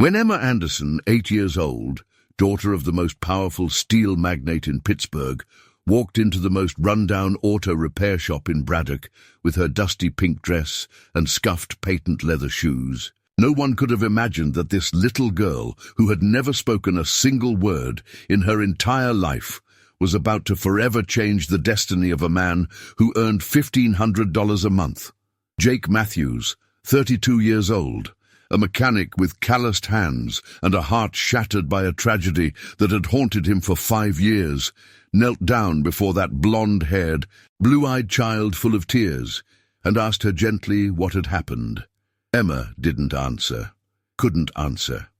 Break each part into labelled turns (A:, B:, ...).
A: When Emma Anderson, 8 years old, daughter of the most powerful steel magnate in Pittsburgh, walked into the most run-down auto repair shop in Braddock with her dusty pink dress and scuffed patent leather shoes, no one could have imagined that this little girl, who had never spoken a single word in her entire life, was about to forever change the destiny of a man who earned $1,500 a month. Jake Matthews, 32 years old, a mechanic with calloused hands and a heart shattered by a tragedy that had haunted him for 5 years, knelt down before that blonde-haired, blue-eyed child full of tears and asked her gently what had happened. Emma didn't answer, couldn't answer,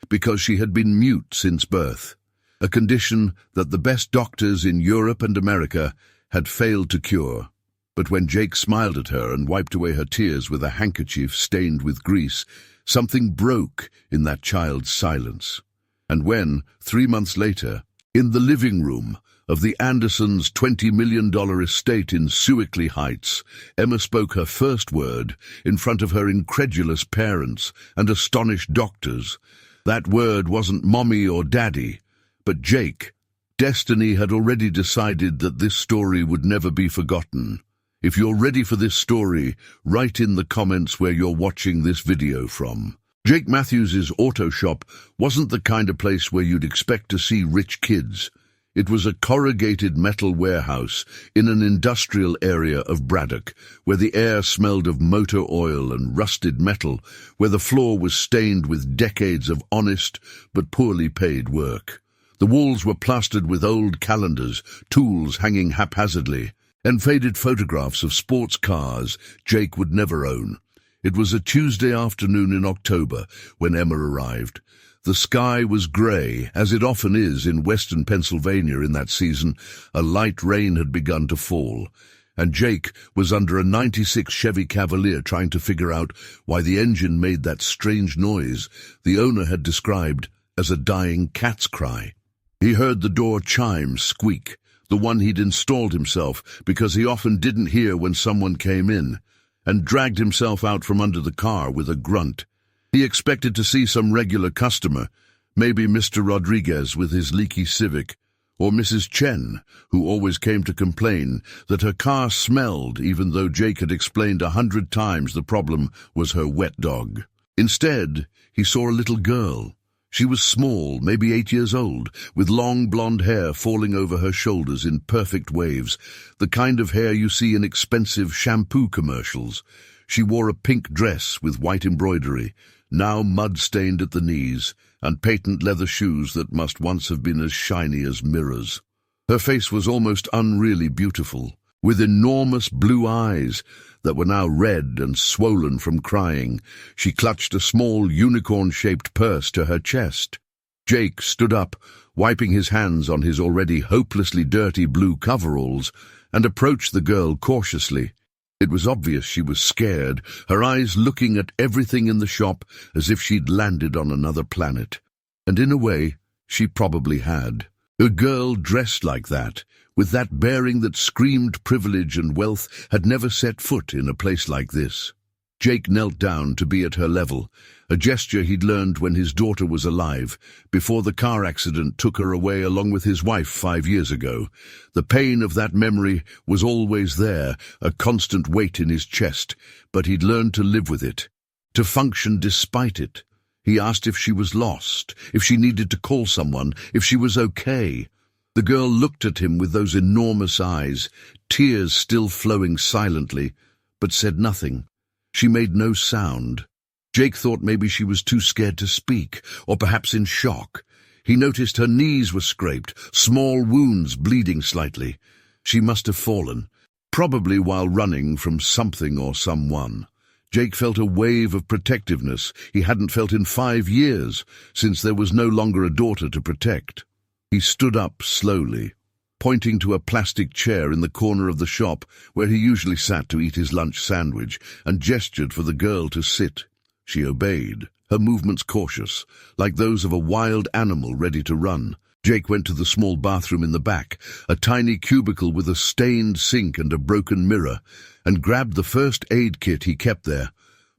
A: because she had been mute since birth, a condition that the best doctors in Europe and America had failed to cure. But when Jake smiled at her and wiped away her tears with a handkerchief stained with grease, something broke in that child's silence. And when, 3 months later, in the living room of the Andersons' $20 million estate in Sewickley Heights, Emma spoke her first word in front of her incredulous parents and astonished doctors, that word wasn't mommy or daddy, but Jake. Destiny had already decided that this story would never be forgotten. If you're ready for this story, write in the comments where you're watching this video from. Jake Matthews' auto shop wasn't the kind of place where you'd expect to see rich kids. It was a corrugated metal warehouse in an industrial area of Braddock, where the air smelled of motor oil and rusted metal, where the floor was stained with decades of honest but poorly paid work. The walls were plastered with old calendars, tools hanging haphazardly, and faded photographs of sports cars Jake would never own. It was a Tuesday afternoon in October when Emma arrived. The sky was grey, as it often is in western Pennsylvania in that season. A light rain had begun to fall, and Jake was under a '96 Chevy Cavalier trying to figure out why the engine made that strange noise the owner had described as a dying cat's cry. He heard the door chime squeak, the one he'd installed himself because he often didn't hear when someone came in, and dragged himself out from under the car with a grunt. He expected to see some regular customer, maybe Mr. Rodriguez with his leaky Civic, or Mrs. Chen, who always came to complain that her car smelled even though Jake had explained 100 times the problem was her wet dog. Instead, he saw a little girl. She was small, maybe 8 years old, with long blonde hair falling over her shoulders in perfect waves, the kind of hair you see in expensive shampoo commercials. She wore a pink dress with white embroidery, now mud-stained at the knees, and patent leather shoes that must once have been as shiny as mirrors. Her face was almost unreally beautiful, with enormous blue eyes that were now red and swollen from crying. She clutched a small unicorn-shaped purse to her chest. Jake stood up, wiping his hands on his already hopelessly dirty blue coveralls, and approached the girl cautiously. It was obvious she was scared, her eyes looking at everything in the shop as if she'd landed on another planet. And in a way, she probably had. A girl dressed like that, with that bearing that screamed privilege and wealth, had never set foot in a place like this. Jake knelt down to be at her level, a gesture he'd learned when his daughter was alive, before the car accident took her away along with his wife 5 years ago. The pain of that memory was always there, a constant weight in his chest, but he'd learned to live with it, to function despite it. He asked if she was lost, if she needed to call someone, if she was okay. The girl looked at him with those enormous eyes, tears still flowing silently, but said nothing. She made no sound. Jake thought maybe she was too scared to speak, or perhaps in shock. He noticed her knees were scraped, small wounds bleeding slightly. She must have fallen, probably while running from something or someone. Jake felt a wave of protectiveness he hadn't felt in 5 years, since there was no longer a daughter to protect. He stood up slowly, pointing to a plastic chair in the corner of the shop where he usually sat to eat his lunch sandwich, and gestured for the girl to sit. She obeyed, her movements cautious, like those of a wild animal ready to run. Jake went to the small bathroom in the back, a tiny cubicle with a stained sink and a broken mirror, and grabbed the first aid kit he kept there.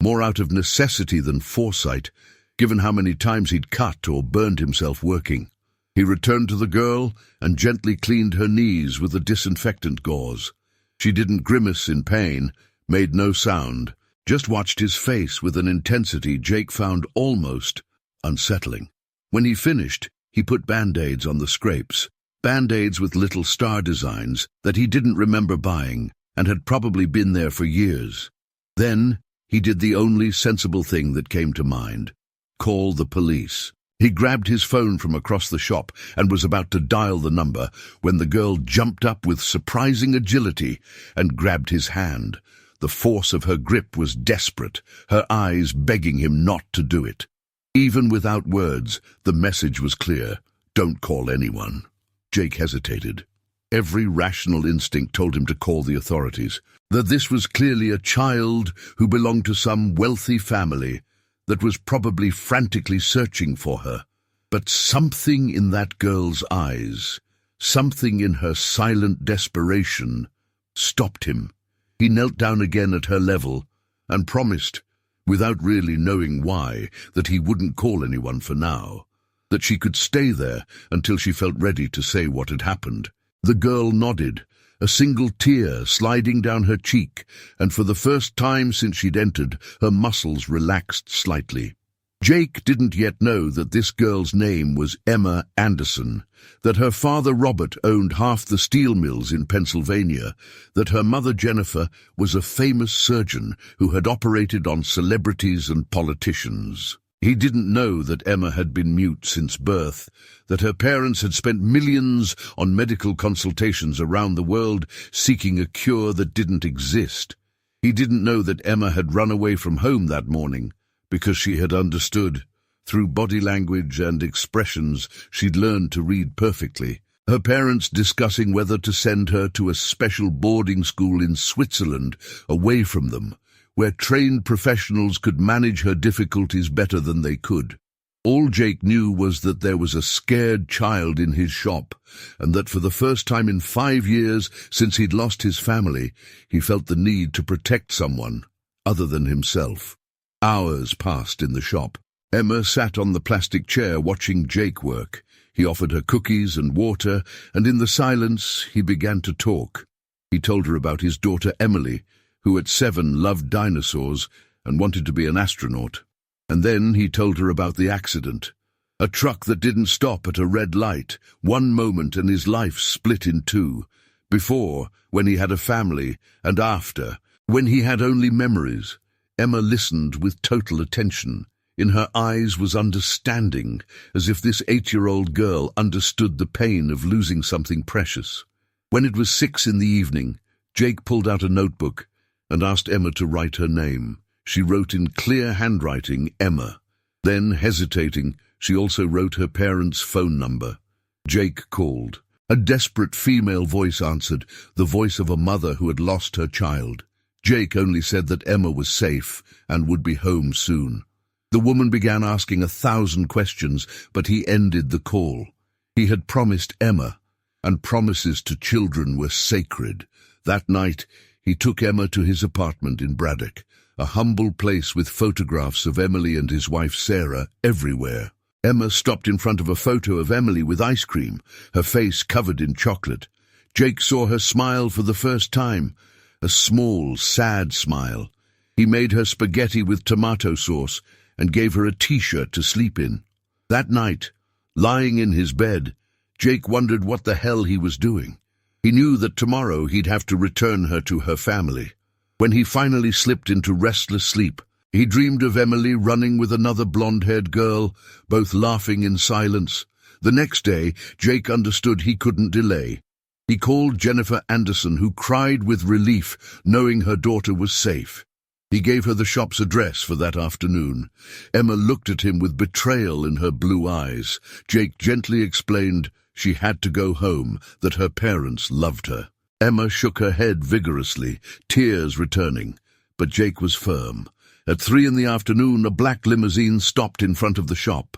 A: More out of necessity than foresight, given how many times he'd cut or burned himself working. He returned to the girl and gently cleaned her knees with a disinfectant gauze. She didn't grimace in pain, made no sound, just watched his face with an intensity Jake found almost unsettling. When he finished, he put band-aids on the scrapes, band-aids with little star designs that he didn't remember buying and had probably been there for years. Then he did the only sensible thing that came to mind: call the police. He grabbed his phone from across the shop and was about to dial the number when the girl jumped up with surprising agility and grabbed his hand. The force of her grip was desperate, her eyes begging him not to do it. Even without words, the message was clear: don't call anyone. Jake hesitated. Every rational instinct told him to call the authorities, that this was clearly a child who belonged to some wealthy family that was probably frantically searching for her. But something in that girl's eyes, something in her silent desperation, stopped him. He knelt down again at her level and promised, without really knowing why, that he wouldn't call anyone for now, that she could stay there until she felt ready to say what had happened. The girl nodded, a single tear sliding down her cheek, and for the first time since she'd entered, her muscles relaxed slightly. Jake didn't yet know that this girl's name was Emma Anderson, that her father Robert owned half the steel mills in Pennsylvania, that her mother Jennifer was a famous surgeon who had operated on celebrities and politicians. He didn't know that Emma had been mute since birth, that her parents had spent millions on medical consultations around the world seeking a cure that didn't exist. He didn't know that Emma had run away from home that morning because she had understood. Through body language and expressions she'd learned to read perfectly. Her parents discussing whether to send her to a special boarding school in Switzerland, away from them, where trained professionals could manage her difficulties better than they could. All Jake knew was that there was a scared child in his shop, and that for the first time in 5 years since he'd lost his family, he felt the need to protect someone other than himself. Hours passed in the shop. Emma sat on the plastic chair watching Jake work. He offered her cookies and water, and in the silence he began to talk. He told her about his daughter Emily, who at 7 loved dinosaurs and wanted to be an astronaut. And then he told her about the accident. A truck that didn't stop at a red light, one moment and his life split in two. Before, when he had a family, and after, when he had only memories. Emma listened with total attention. In her eyes was understanding, as if this 8-year-old girl understood the pain of losing something precious. When it was 6 in the evening, Jake pulled out a notebook and asked Emma to write her name. She wrote in clear handwriting, Emma. Then, hesitating, she also wrote her parents' phone number. Jake called. A desperate female voice answered, the voice of a mother who had lost her child. Jake only said that Emma was safe and would be home soon. The woman began asking 1,000 questions, but he ended the call. He had promised Emma, and promises to children were sacred. That night, he took Emma to his apartment in Braddock, a humble place with photographs of Emily and his wife Sarah everywhere. Emma stopped in front of a photo of Emily with ice cream, her face covered in chocolate. Jake saw her smile for the first time, a small, sad smile. He made her spaghetti with tomato sauce and gave her a t-shirt to sleep in. That night, lying in his bed, Jake wondered what the hell he was doing. He knew that tomorrow he'd have to return her to her family. When he finally slipped into restless sleep, he dreamed of Emily running with another blonde-haired girl, both laughing in silence. The next day, Jake understood he couldn't delay. He called Jennifer Anderson, who cried with relief, knowing her daughter was safe. He gave her the shop's address for that afternoon. Emma looked at him with betrayal in her blue eyes. Jake gently explained she had to go home, that her parents loved her. Emma shook her head vigorously, tears returning, but Jake was firm. At 3 in the afternoon, a black limousine stopped in front of the shop.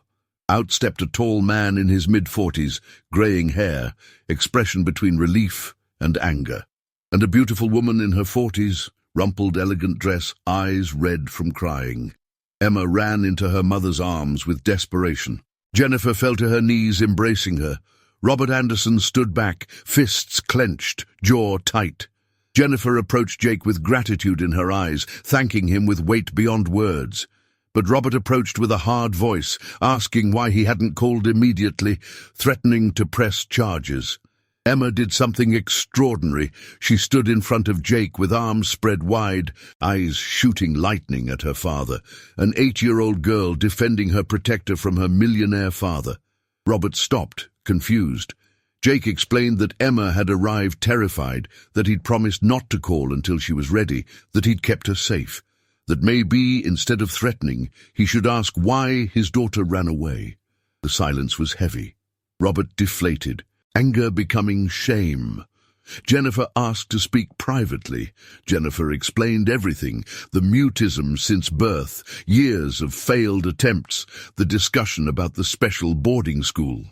A: Out stepped a tall man in his mid-40s, greying hair, expression between relief and anger, and a beautiful woman in her 40s, rumpled, elegant dress, eyes red from crying. Emma ran into her mother's arms with desperation. Jennifer fell to her knees, embracing her. Robert Anderson stood back, fists clenched, jaw tight. Jennifer approached Jake with gratitude in her eyes, thanking him with weight beyond words. But Robert approached with a hard voice, asking why he hadn't called immediately, threatening to press charges. Emma did something extraordinary. She stood in front of Jake with arms spread wide, eyes shooting lightning at her father, an 8-year-old girl defending her protector from her millionaire father. Robert stopped, confused. Jake explained that Emma had arrived terrified, that he'd promised not to call until she was ready, that he'd kept her safe, that maybe, instead of threatening, he should ask why his daughter ran away. The silence was heavy. Robert deflated, anger becoming shame. Jennifer asked to speak privately. Jennifer explained everything, the mutism since birth, years of failed attempts, the discussion about the special boarding school.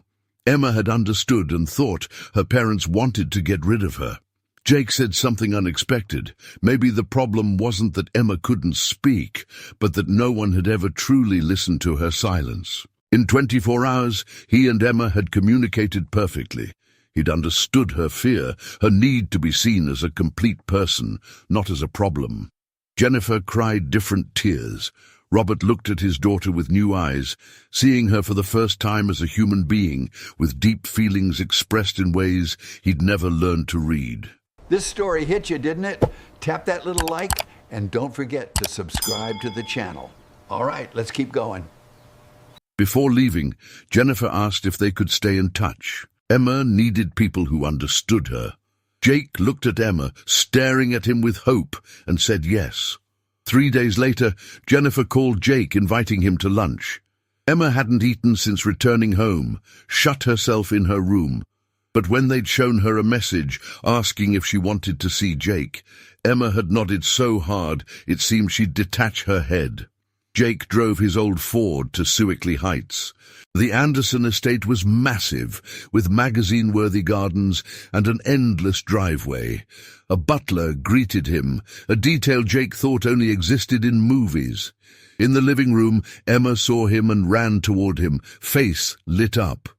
A: Emma had understood and thought her parents wanted to get rid of her. Jake said something unexpected. Maybe the problem wasn't that Emma couldn't speak, but that no one had ever truly listened to her silence. In 24 hours, he and Emma had communicated perfectly. He'd understood her fear, her need to be seen as a complete person, not as a problem. Jennifer cried different tears. Robert looked at his daughter with new eyes, seeing her for the first time as a human being, with deep feelings expressed in ways he'd never learned to read.
B: This story hit you, didn't it? Tap that little like, and don't forget to subscribe to the channel. All right, let's keep going.
A: Before leaving, Jennifer asked if they could stay in touch. Emma needed people who understood her. Jake looked at Emma, staring at him with hope, and said yes. 3 days later, Jennifer called Jake, inviting him to lunch. Emma hadn't eaten since returning home, shut herself in her room. But when they'd shown her a message asking if she wanted to see Jake, Emma had nodded so hard it seemed she'd detach her head. Jake drove his old Ford to Sewickley Heights. The Anderson estate was massive, with magazine-worthy gardens and an endless driveway. A butler greeted him, a detail Jake thought only existed in movies. In the living room, Emma saw him and ran toward him, face lit up.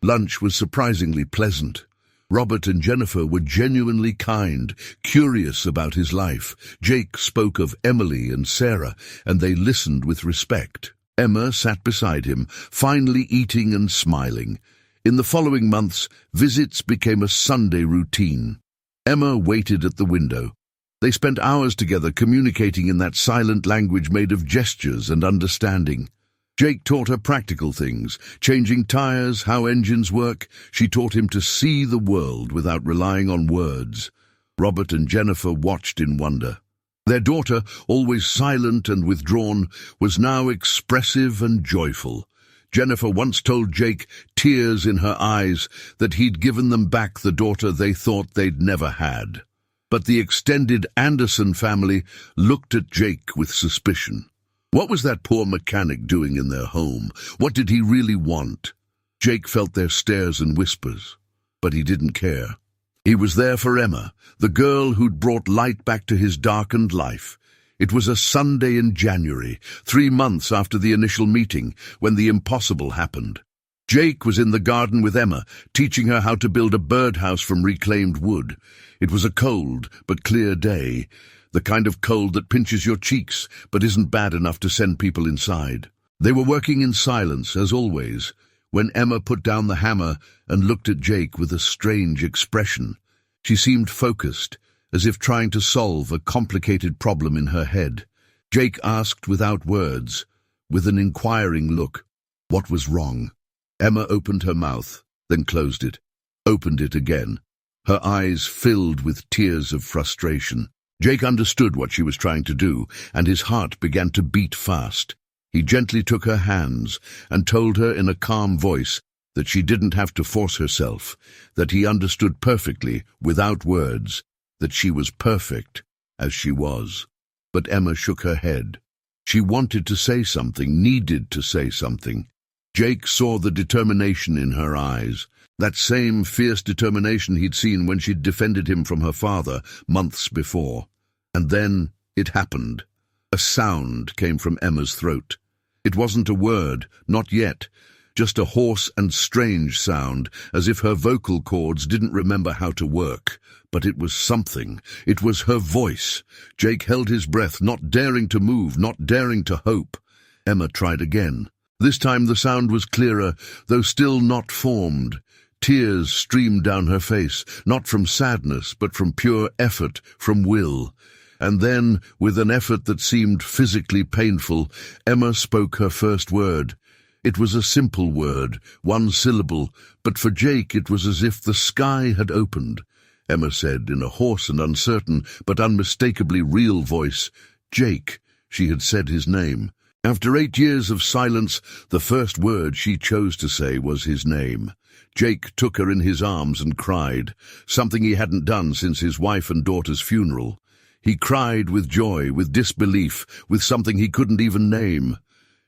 A: Lunch was surprisingly pleasant. Robert and Jennifer were genuinely kind, curious about his life. Jake spoke of Emily and Sarah, and they listened with respect. Emma sat beside him, finally eating and smiling. In the following months, visits became a Sunday routine. Emma waited at the window. They spent hours together communicating in that silent language made of gestures and understanding. Jake taught her practical things, changing tires, how engines work. She taught him to see the world without relying on words. Robert and Jennifer watched in wonder. Their daughter, always silent and withdrawn, was now expressive and joyful. Jennifer once told Jake, tears in her eyes, that he'd given them back the daughter they thought they'd never had. But the extended Anderson family looked at Jake with suspicion. What was that poor mechanic doing in their home? What did he really want? Jake felt their stares and whispers, but he didn't care. He was there for Emma, the girl who'd brought light back to his darkened life. It was a Sunday in January, 3 months after the initial meeting, when the impossible happened. Jake was in the garden with Emma, teaching her how to build a birdhouse from reclaimed wood. It was a cold but clear day, the kind of cold that pinches your cheeks but isn't bad enough to send people inside. They were working in silence, as always, when Emma put down the hammer and looked at Jake with a strange expression. She seemed focused, as if trying to solve a complicated problem in her head. Jake asked without words, with an inquiring look, what was wrong? Emma opened her mouth, then closed it, opened it again. Her eyes filled with tears of frustration. Jake understood what she was trying to do, and his heart began to beat fast. He gently took her hands and told her in a calm voice that she didn't have to force herself, that he understood perfectly, without words, that she was perfect as she was. But Emma shook her head. She wanted to say something, needed to say something. Jake saw the determination in her eyes, that same fierce determination he'd seen when she'd defended him from her father months before. And then it happened. A sound came from Emma's throat. It wasn't a word, not yet. Just a hoarse and strange sound, as if her vocal cords didn't remember how to work. But it was something. It was her voice. Jake held his breath, not daring to move, not daring to hope. Emma tried again. This time the sound was clearer, though still not formed. Tears streamed down her face, not from sadness, but from pure effort, from will. And then, with an effort that seemed physically painful, Emma spoke her first word. It was a simple word, one syllable, but for Jake it was as if the sky had opened. Emma said, in a hoarse and uncertain, but unmistakably real voice, "Jake." She had said his name. After 8 years of silence, the first word she chose to say was his name. Jake took her in his arms and cried, something he hadn't done since his wife and daughter's funeral. He cried with joy, with disbelief, with something he couldn't even name.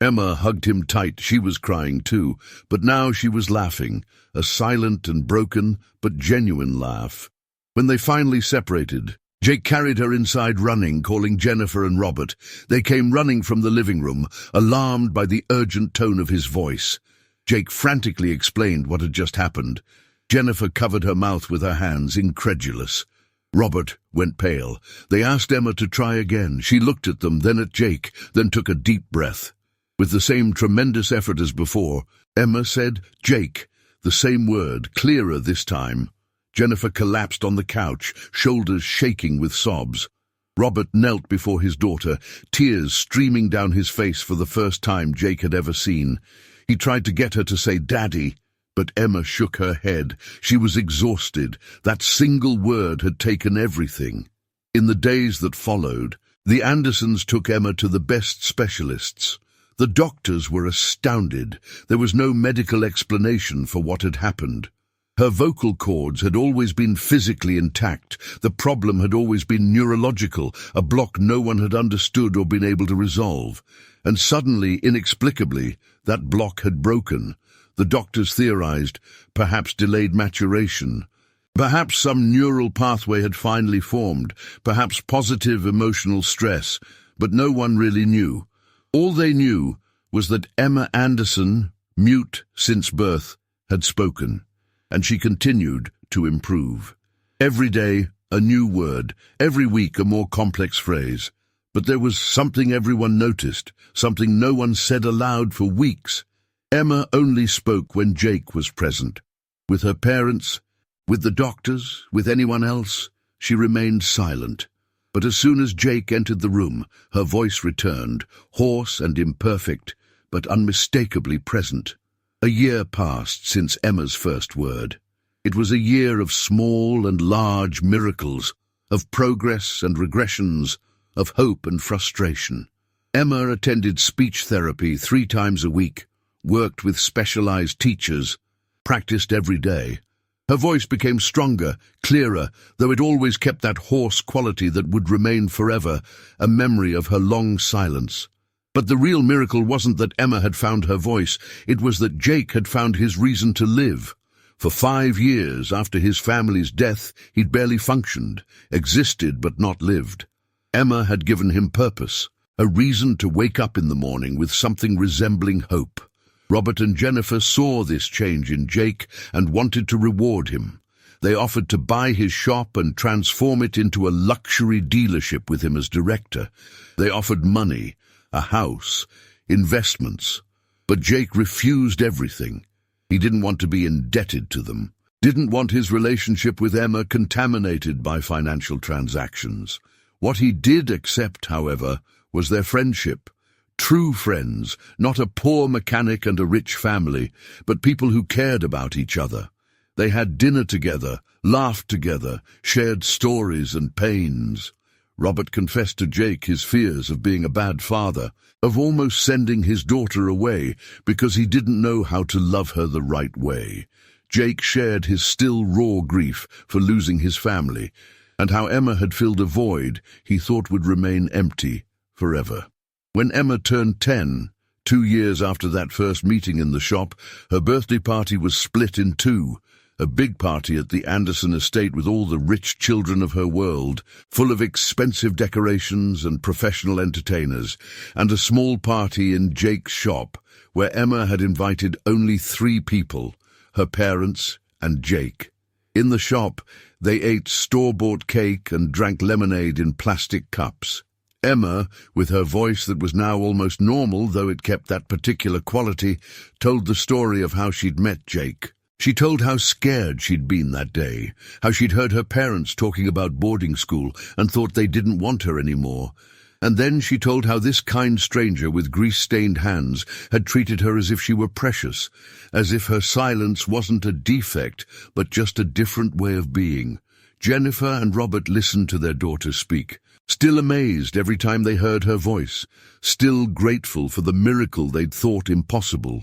A: Emma hugged him tight. She was crying too, but now she was laughing, a silent and broken but genuine laugh. When they finally separated, Jake carried her inside running, calling Jennifer and Robert. They came running from the living room, alarmed by the urgent tone of his voice. Jake frantically explained what had just happened. Jennifer covered her mouth with her hands, incredulous. Robert went pale. They asked Emma to try again. She looked at them, then at Jake, then took a deep breath. With the same tremendous effort as before, Emma said, "Jake," the same word, clearer this time. Jennifer collapsed on the couch, shoulders shaking with sobs. Robert knelt before his daughter, tears streaming down his face for the first time Jake had ever seen. He tried to get her to say "Daddy," but Emma shook her head. She was exhausted. That single word had taken everything. In the days that followed, the Andersons took Emma to the best specialists. The doctors were astounded. There was no medical explanation for what had happened. Her vocal cords had always been physically intact. The problem had always been neurological, a block no one had understood or been able to resolve. And suddenly, inexplicably, that block had broken. The doctors theorized, perhaps delayed maturation. Perhaps some neural pathway had finally formed, perhaps positive emotional stress, but no one really knew. All they knew was that Emma Anderson, mute since birth, had spoken, and she continued to improve. Every day, a new word, every week a more complex phrase. But there was something everyone noticed, something no one said aloud for weeks. Emma only spoke when Jake was present. With her parents, with the doctors, with anyone else, she remained silent. But as soon as Jake entered the room, her voice returned, hoarse and imperfect, but unmistakably present. A year passed since Emma's first word. It was a year of small and large miracles, of progress and regressions, of hope and frustration. Emma attended speech therapy 3 times a week, worked with specialized teachers, practiced every day. Her voice became stronger, clearer, though it always kept that hoarse quality that would remain forever, a memory of her long silence. But the real miracle wasn't that Emma had found her voice, it was that Jake had found his reason to live. For 5 years after his family's death, he'd barely functioned, existed but not lived. Emma had given him purpose, a reason to wake up in the morning with something resembling hope. Robert and Jennifer saw this change in Jake and wanted to reward him. They offered to buy his shop and transform it into a luxury dealership with him as director. They offered money, a house, investments. But Jake refused everything. He didn't want to be indebted to them, didn't want his relationship with Emma contaminated by financial transactions. What he did accept, however, was their friendship. True friends, not a poor mechanic and a rich family, but people who cared about each other. They had dinner together, laughed together, shared stories and pains. Robert confessed to Jake his fears of being a bad father, of almost sending his daughter away because he didn't know how to love her the right way. Jake shared his still raw grief for losing his family, and how Emma had filled a void he thought would remain empty forever. When Emma turned 10, 2 years after that first meeting in the shop, her birthday party was split in two. A big party at the Anderson estate with all the rich children of her world, full of expensive decorations and professional entertainers, and a small party in Jake's shop, where Emma had invited only 3 people, her parents and Jake. In the shop, they ate store-bought cake and drank lemonade in plastic cups. Emma, with her voice that was now almost normal, though it kept that particular quality, told the story of how she'd met Jake. She told how scared she'd been that day, how she'd heard her parents talking about boarding school and thought they didn't want her anymore. And then she told how this kind stranger with grease-stained hands had treated her as if she were precious, as if her silence wasn't a defect, but just a different way of being. Jennifer and Robert listened to their daughter speak, still amazed every time they heard her voice, still grateful for the miracle they'd thought impossible.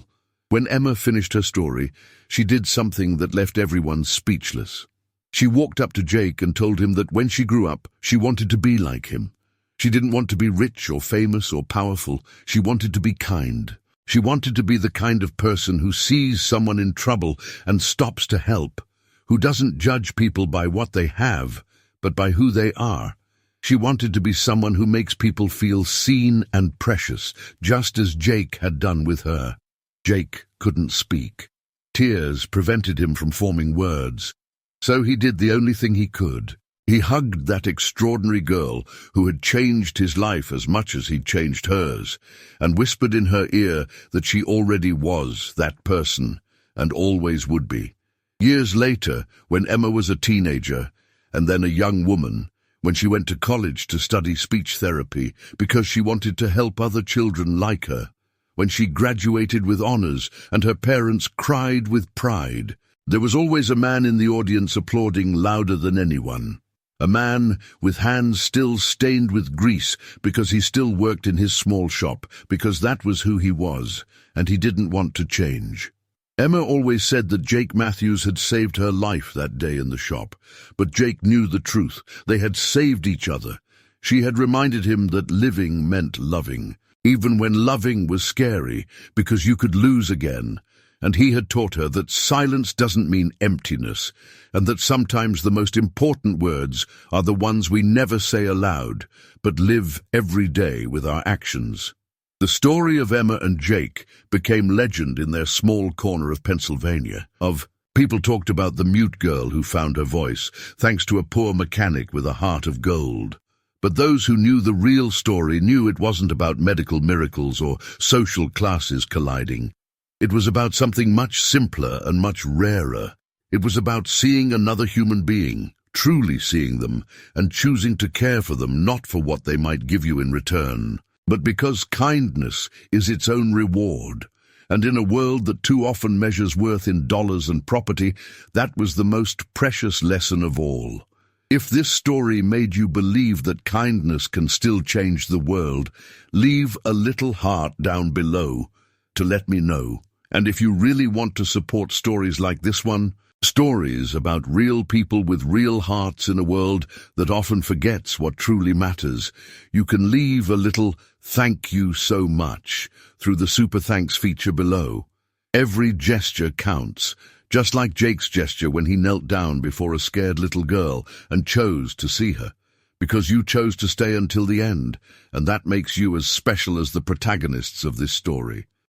A: When Emma finished her story, she did something that left everyone speechless. She walked up to Jake and told him that when she grew up, she wanted to be like him. She didn't want to be rich or famous or powerful. She wanted to be kind. She wanted to be the kind of person who sees someone in trouble and stops to help, who doesn't judge people by what they have, but by who they are. She wanted to be someone who makes people feel seen and precious, just as Jake had done with her. Jake couldn't speak. Tears prevented him from forming words. So he did the only thing he could. He hugged that extraordinary girl who had changed his life as much as he'd changed hers, and whispered in her ear that she already was that person, and always would be. Years later, when Emma was a teenager, and then a young woman, when she went to college to study speech therapy because she wanted to help other children like her, when she graduated with honors and her parents cried with pride, there was always a man in the audience applauding louder than anyone. A man with hands still stained with grease because he still worked in his small shop, because that was who he was, and he didn't want to change. Emma always said that Jake Matthews had saved her life that day in the shop, but Jake knew the truth. They had saved each other. She had reminded him that living meant loving, even when loving was scary, because you could lose again. And he had taught her that silence doesn't mean emptiness, and that sometimes the most important words are the ones we never say aloud, but live every day with our actions. The story of Emma and Jake became legend in their small corner of Pennsylvania. People talked about the mute girl who found her voice, thanks to a poor mechanic with a heart of gold. But those who knew the real story knew it wasn't about medical miracles or social classes colliding. It was about something much simpler and much rarer. It was about seeing another human being, truly seeing them, and choosing to care for them, not for what they might give you in return, but because kindness is its own reward. And in a world that too often measures worth in dollars and property, that was the most precious lesson of all. If this story made you believe that kindness can still change the world, leave a little heart down below to let me know. And if you really want to support stories like this one, stories about real people with real hearts in a world that often forgets what truly matters, you can leave a little "thank you so much" through the Super Thanks feature below. Every gesture counts, just like Jake's gesture when he knelt down before a scared little girl and chose to see her, because you chose to stay until the end, and that makes you as special as the protagonists of this story.